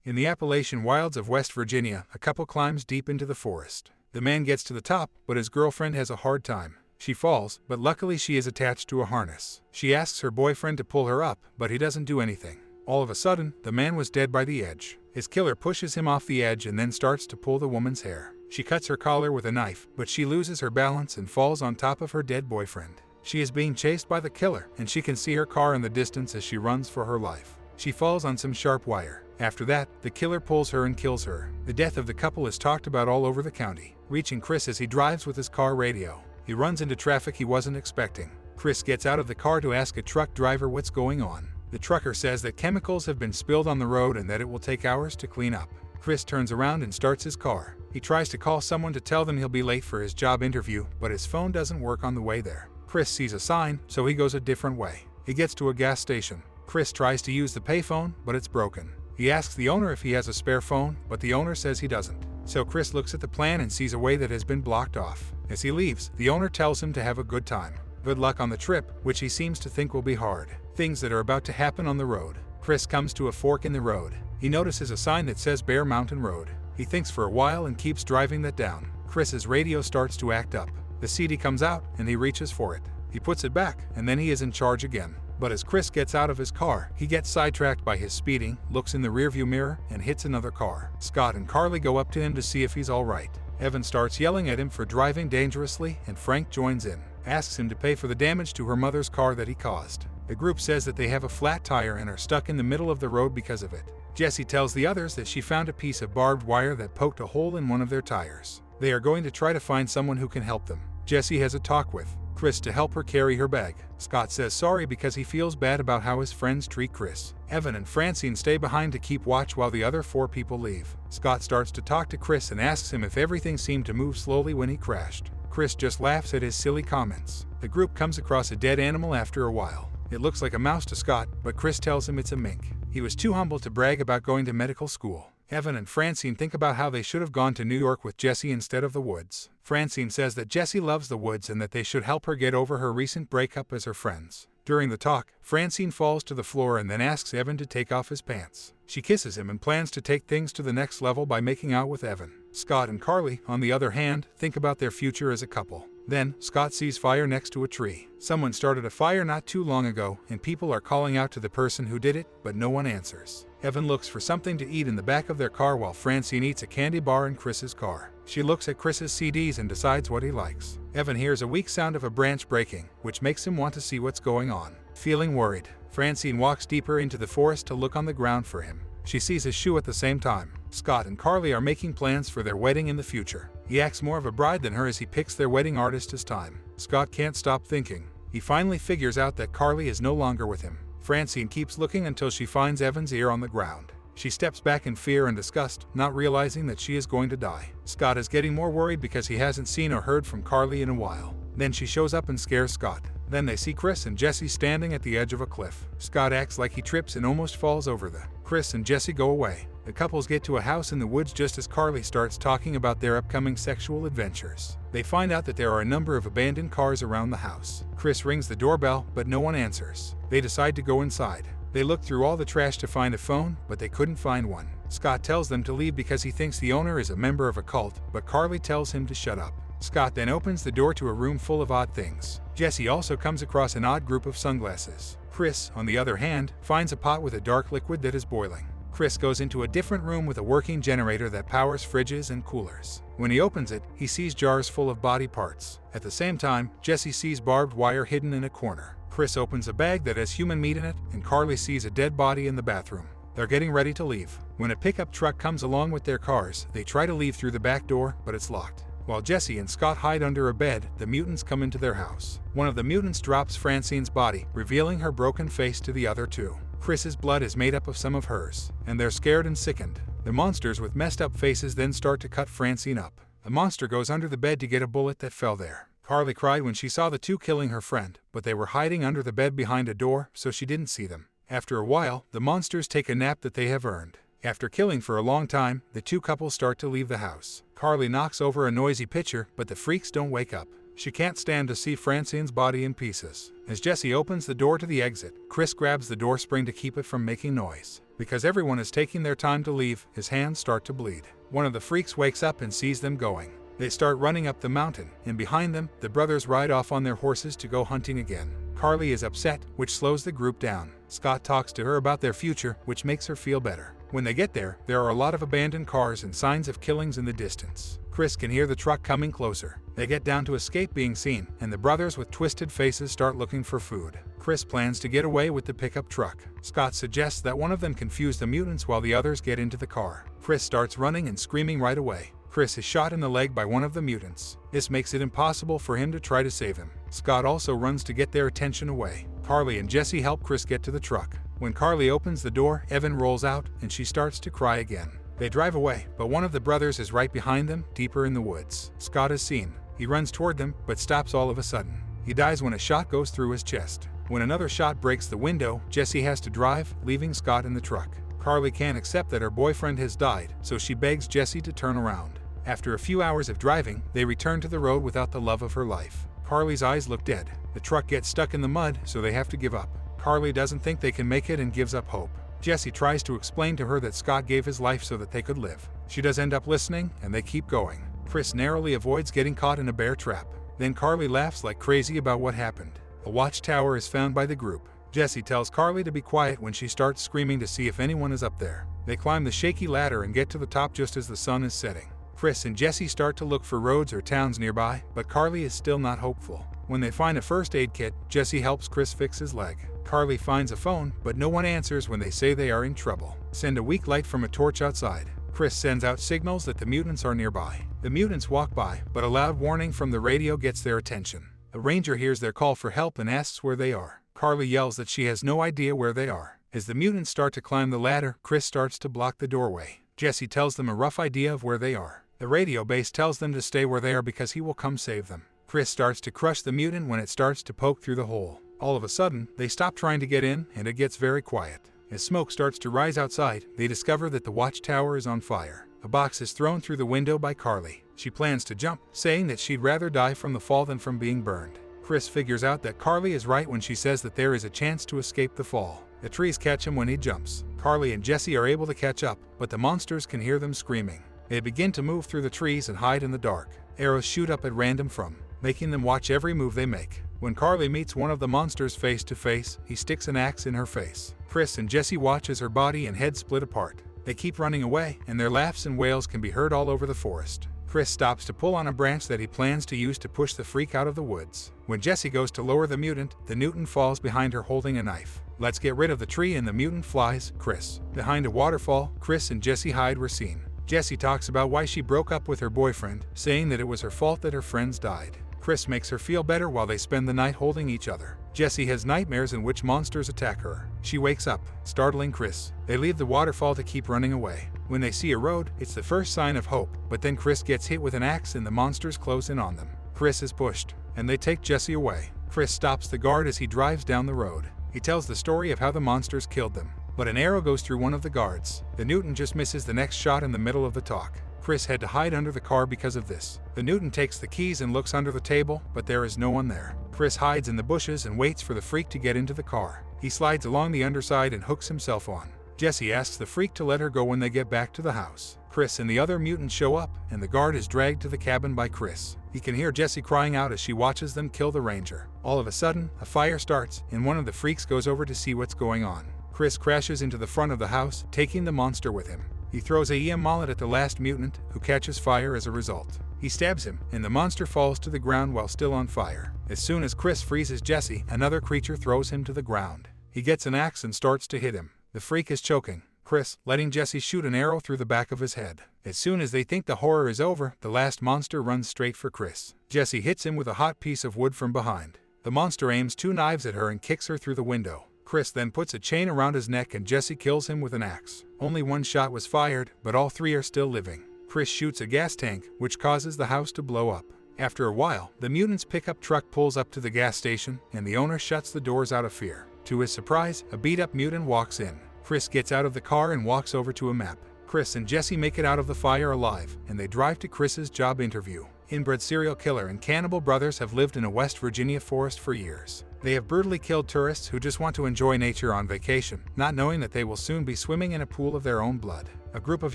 In the Appalachian wilds of West Virginia, a couple climbs deep into the forest. The man gets to the top, but his girlfriend has a hard time. She falls, but luckily she is attached to a harness. She asks her boyfriend to pull her up, but he doesn't do anything. All of a sudden, the man was dead by the edge. His killer pushes him off the edge and then starts to pull the woman's hair. She cuts her collar with a knife, but she loses her balance and falls on top of her dead boyfriend. She is being chased by the killer, and she can see her car in the distance as she runs for her life. She falls on some sharp wire. After that, the killer pulls her and kills her. The death of the couple is talked about all over the county, reaching Chris as he drives with his car radio. He runs into traffic he wasn't expecting. Chris gets out of the car to ask a truck driver what's going on. The trucker says that chemicals have been spilled on the road and that it will take hours to clean up. Chris turns around and starts his car. He tries to call someone to tell them he'll be late for his job interview, but his phone doesn't work on the way there. Chris sees a sign, so he goes a different way. He gets to a gas station. Chris tries to use the payphone, but it's broken. He asks the owner if he has a spare phone, but the owner says he doesn't. So Chris looks at the plan and sees a way that has been blocked off. As he leaves, the owner tells him to have a good time. Good luck on the trip, which he seems to think will be hard. Things that are about to happen on the road. Chris comes to a fork in the road. He notices a sign that says Bear Mountain Road. He thinks for a while and keeps driving that down. Chris's radio starts to act up. The CD comes out and he reaches for it. He puts it back and then he is in charge again. But as Chris gets out of his car, he gets sidetracked by his speeding, looks in the rearview mirror, and hits another car. Scott and Carly go up to him to see if he's alright. Evan starts yelling at him for driving dangerously, and Frank joins in, asks him to pay for the damage to her mother's car that he caused. The group says that they have a flat tire and are stuck in the middle of the road because of it. Jessie tells the others that she found a piece of barbed wire that poked a hole in one of their tires. They are going to try to find someone who can help them. Jessie has a talk with Chris to help her carry her bag. Scott says sorry because he feels bad about how his friends treat Chris. Evan and Francine stay behind to keep watch while the other 4 people leave. Scott starts to talk to Chris and asks him if everything seemed to move slowly when he crashed. Chris just laughs at his silly comments. The group comes across a dead animal after a while. It looks like a mouse to Scott, but Chris tells him it's a mink. He was too humble to brag about going to medical school. Evan and Francine think about how they should have gone to New York with Jessie instead of the woods. Francine says that Jessie loves the woods and that they should help her get over her recent breakup as her friends. During the talk, Francine falls to the floor and then asks Evan to take off his pants. She kisses him and plans to take things to the next level by making out with Evan. Scott and Carly, on the other hand, think about their future as a couple. Then, Scott sees fire next to a tree. Someone started a fire not too long ago, and people are calling out to the person who did it, but no one answers. Evan looks for something to eat in the back of their car while Francine eats a candy bar in Chris's car. She looks at Chris's CDs and decides what he likes. Evan hears a weak sound of a branch breaking, which makes him want to see what's going on. Feeling worried, Francine walks deeper into the forest to look on the ground for him. She sees his shoe at the same time. Scott and Carly are making plans for their wedding in the future. He acts more of a bride than her as he picks their wedding artist as time. Scott can't stop thinking. He finally figures out that Carly is no longer with him. Francine keeps looking until she finds Evan's ear on the ground. She steps back in fear and disgust, not realizing that she is going to die. Scott is getting more worried because he hasn't seen or heard from Carly in a while. Then she shows up and scares Scott. Then they see Chris and Jessie standing at the edge of a cliff. Scott acts like he trips and almost falls over them. Chris and Jessie go away. The couples get to a house in the woods just as Carly starts talking about their upcoming sexual adventures. They find out that there are a number of abandoned cars around the house. Chris rings the doorbell, but no one answers. They decide to go inside. They look through all the trash to find a phone, but they couldn't find one. Scott tells them to leave because he thinks the owner is a member of a cult, but Carly tells him to shut up. Scott then opens the door to a room full of odd things. Jessie also comes across an odd group of sunglasses. Chris, on the other hand, finds a pot with a dark liquid that is boiling. Chris goes into a different room with a working generator that powers fridges and coolers. When he opens it, he sees jars full of body parts. At the same time, Jessie sees barbed wire hidden in a corner. Chris opens a bag that has human meat in it, and Carly sees a dead body in the bathroom. They're getting ready to leave. When a pickup truck comes along with their cars, they try to leave through the back door, but it's locked. While Jessie and Scott hide under a bed, the mutants come into their house. One of the mutants drops Francine's body, revealing her broken face to the other 2. Chris's blood is made up of some of hers, and they're scared and sickened. The monsters with messed up faces then start to cut Francine up. A monster goes under the bed to get a bullet that fell there. Carly cried when she saw the 2 killing her friend, but they were hiding under the bed behind a door, so she didn't see them. After a while, the monsters take a nap that they have earned. After killing for a long time, the 2 couples start to leave the house. Carly knocks over a noisy pitcher, but the freaks don't wake up. She can't stand to see Francine's body in pieces. As Jesse opens the door to the exit, Chris grabs the door spring to keep it from making noise. Because everyone is taking their time to leave, his hands start to bleed. One of the freaks wakes up and sees them going. They start running up the mountain, and behind them, the brothers ride off on their horses to go hunting again. Carly is upset, which slows the group down. Scott talks to her about their future, which makes her feel better. When they get there are a lot of abandoned cars and signs of killings in the distance. Chris can hear the truck coming closer. They get down to escape being seen, and the brothers with twisted faces start looking for food. Chris plans to get away with the pickup truck. Scott suggests that one of them confuse the mutants while the others get into the car. Chris starts running and screaming right away. Chris is shot in the leg by one of the mutants. This makes it impossible for him to try to save him. Scott also runs to get their attention away. Carly and Jesse help Chris get to the truck. When Carly opens the door, Evan rolls out, and she starts to cry again. They drive away, but one of the brothers is right behind them, deeper in the woods. Scott is seen. He runs toward them, but stops all of a sudden. He dies when a shot goes through his chest. When another shot breaks the window, Jesse has to drive, leaving Scott in the truck. Carly can't accept that her boyfriend has died, so she begs Jesse to turn around. After a few hours of driving, they return to the road without the love of her life. Carly's eyes look dead. The truck gets stuck in the mud, so they have to give up. Carly doesn't think they can make it and gives up hope. Jesse tries to explain to her that Scott gave his life so that they could live. She does end up listening, and they keep going. Chris narrowly avoids getting caught in a bear trap. Then Carly laughs like crazy about what happened. A watchtower is found by the group. Jesse tells Carly to be quiet when she starts screaming to see if anyone is up there. They climb the shaky ladder and get to the top just as the sun is setting. Chris and Jesse start to look for roads or towns nearby, but Carly is still not hopeful. When they find a first aid kit, Jesse helps Chris fix his leg. Carly finds a phone, but no one answers when they say they are in trouble. Send a weak light from a torch outside. Chris sends out signals that the mutants are nearby. The mutants walk by, but a loud warning from the radio gets their attention. A ranger hears their call for help and asks where they are. Carly yells that she has no idea where they are. As the mutants start to climb the ladder, Chris starts to block the doorway. Jesse tells them a rough idea of where they are. The radio base tells them to stay where they are because he will come save them. Chris starts to crush the mutant when it starts to poke through the hole. All of a sudden, they stop trying to get in, and it gets very quiet. As smoke starts to rise outside, they discover that the watchtower is on fire. A box is thrown through the window by Carly. She plans to jump, saying that she'd rather die from the fall than from being burned. Chris figures out that Carly is right when she says that there is a chance to escape the fall. The trees catch him when he jumps. Carly and Jesse are able to catch up, but the monsters can hear them screaming. They begin to move through the trees and hide in the dark. Arrows shoot up at random from, making them watch every move they make. When Carly meets one of the monsters face to face, he sticks an axe in her face. Chris and Jesse watch as her body and head split apart. They keep running away, and their laughs and wails can be heard all over the forest. Chris stops to pull on a branch that he plans to use to push the freak out of the woods. When Jesse goes to lower the mutant falls behind her holding a knife. Let's get rid of the tree and the mutant flies, Chris. Behind a waterfall, Chris and Jesse hide were seen. Jesse talks about why she broke up with her boyfriend, saying that it was her fault that her friends died. Chris makes her feel better while they spend the night holding each other. Jesse has nightmares in which monsters attack her. She wakes up, startling Chris. They leave the waterfall to keep running away. When they see a road, it's the first sign of hope, but then Chris gets hit with an axe and the monsters close in on them. Chris is pushed, and they take Jesse away. Chris stops the guard as he drives down the road. He tells the story of how the monsters killed them. But an arrow goes through one of the guards. The Newton just misses the next shot in the middle of the talk. Chris had to hide under the car because of this. The Newton takes the keys and looks under the table, but there is no one there. Chris hides in the bushes and waits for the freak to get into the car. He slides along the underside and hooks himself on. Jesse asks the freak to let her go when they get back to the house. Chris and the other mutants show up, and the guard is dragged to the cabin by Chris. He can hear Jesse crying out as she watches them kill the ranger. All of a sudden, a fire starts, and one of the freaks goes over to see what's going on. Chris crashes into the front of the house, taking the monster with him. He throws a EM mallet at the last mutant, who catches fire as a result. He stabs him, and the monster falls to the ground while still on fire. As soon as Chris freezes Jesse, another creature throws him to the ground. He gets an axe and starts to hit him. The freak is choking Chris, letting Jesse shoot an arrow through the back of his head. As soon as they think the horror is over, the last monster runs straight for Chris. Jesse hits him with a hot piece of wood from behind. The monster aims 2 knives at her and kicks her through the window. Chris then puts a chain around his neck and Jesse kills him with an axe. Only 1 shot was fired, but all 3 are still living. Chris shoots a gas tank, which causes the house to blow up. After a while, the mutant's pickup truck pulls up to the gas station, and the owner shuts the doors out of fear. To his surprise, a beat-up mutant walks in. Chris gets out of the car and walks over to a map. Chris and Jesse make it out of the fire alive, and they drive to Chris's job interview. Inbred serial killer and cannibal brothers have lived in a West Virginia forest for years. They have brutally killed tourists who just want to enjoy nature on vacation, not knowing that they will soon be swimming in a pool of their own blood. A group of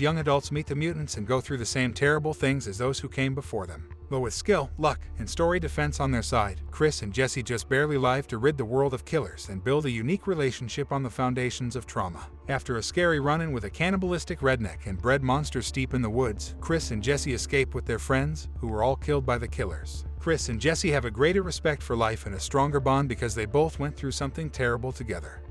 young adults meet the mutants and go through the same terrible things as those who came before them. But with skill, luck, and story defense on their side, Chris and Jesse just barely live to rid the world of killers and build a unique relationship on the foundations of trauma. After a scary run-in with a cannibalistic redneck and bred monster steep in the woods, Chris and Jesse escape with their friends, who were all killed by the killers. Chris and Jesse have a greater respect for life and a stronger bond because they both went through something terrible together.